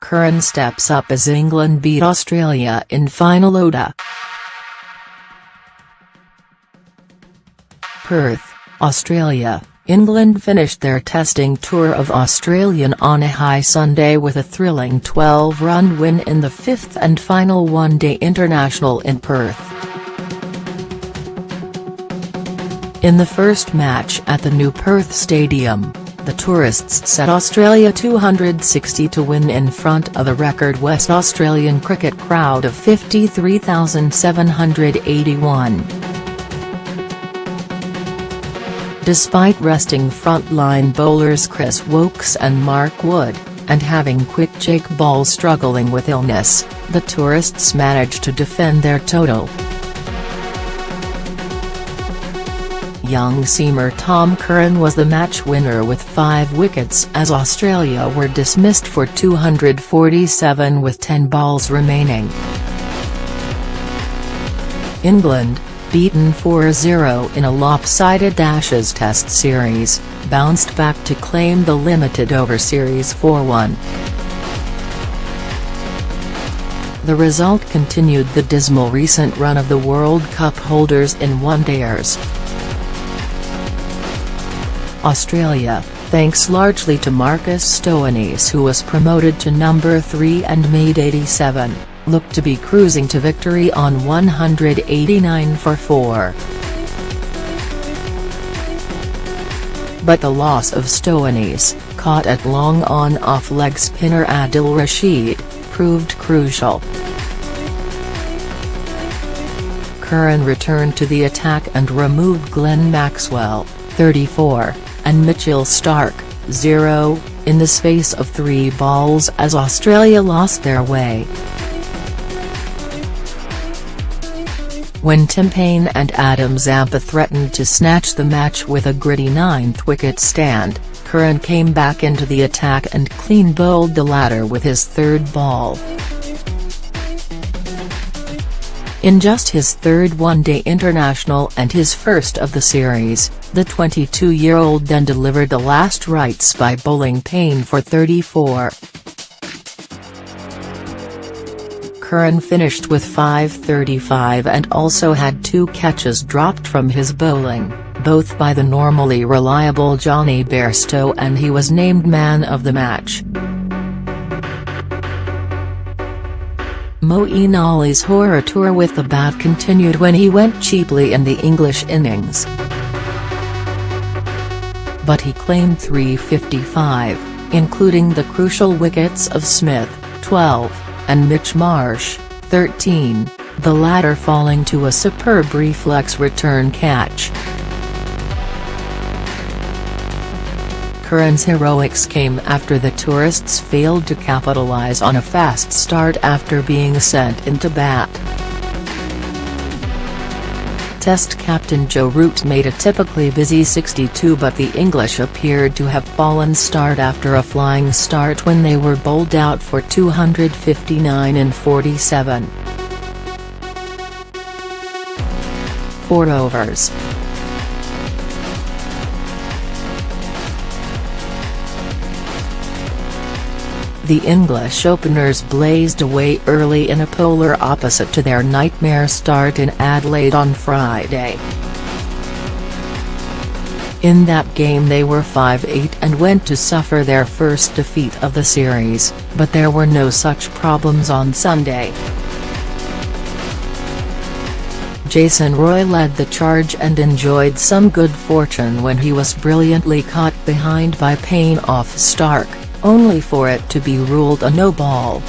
Curran steps up as England beat Australia in final ODI. Perth, Australia. England finished their testing tour of Australia on a high Sunday with a thrilling 12-run win in the fifth and final one-day international in Perth. In the first match at the new Perth Stadium, the tourists set Australia 260 to win in front of the record West Australian cricket crowd of 53,781. Despite resting frontline bowlers Chris Woakes and Mark Wood, and having quick Jake Ball struggling with illness, the tourists managed to defend their total. Young seamer Tom Curran was the match winner with 5 wickets as Australia were dismissed for 247 with 10 balls remaining. England, beaten 4-0 in a lopsided Ashes Test series, bounced back to claim the limited over series 4-1. The result continued the dismal recent run of the World Cup holders in one-dayers. Australia, thanks largely to Marcus Stoinis, who was promoted to number 3 and made 87, looked to be cruising to victory on 189 for 4. But the loss of Stoinis, caught at long on off-leg spinner Adil Rashid, proved crucial. Curran returned to the attack and removed Glenn Maxwell, 34, and Mitchell Starc, 0, in the space of 3 balls as Australia lost their way. When Tim Paine and Adam Zampa threatened to snatch the match with a gritty 9th wicket stand, Curran came back into the attack and clean bowled the latter with his 3rd ball. In just his 3rd one-day international and his first of the series, the 22-year-old then delivered the last rites by bowling Paine for 34. Curran finished with 535 and also had 2 catches dropped from his bowling, both by the normally reliable Johnny Bairstow, and he was named man of the match. Moeen Ali's horror tour with the bat continued when he went cheaply in the English innings. But he claimed 355, including the crucial wickets of Smith, 12, and Mitch Marsh, 13, the latter falling to a superb reflex return catch. Curran's heroics came after the tourists failed to capitalise on a fast start after being sent into bat. Test captain Joe Root made a typically busy 62, but the English appeared to have fallen start after a flying start when they were bowled out for 259 in 47. 4 overs. The English openers blazed away early in a polar opposite to their nightmare start in Adelaide on Friday. In that game they were 5-8 and went to suffer their first defeat of the series, but there were no such problems on Sunday. Jason Roy led the charge and enjoyed some good fortune when he was brilliantly caught behind by Paine off Starc, only for it to be ruled a no-ball.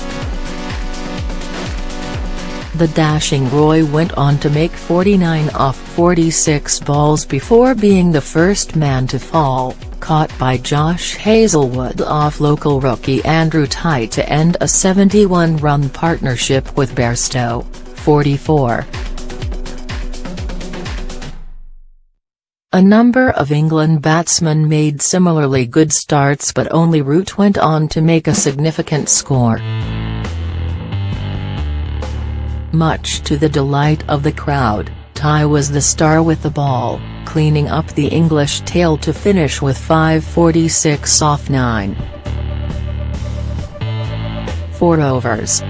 The dashing Roy went on to make 49 off 46 balls before being the first man to fall, caught by Josh Hazlewood off local rookie Andrew Tye to end a 71-run partnership with Bairstow, 44. A number of England batsmen made similarly good starts, but only Root went on to make a significant score. Much to the delight of the crowd, Tye was the star with the ball, cleaning up the English tail to finish with 546 off 9. 4 overs.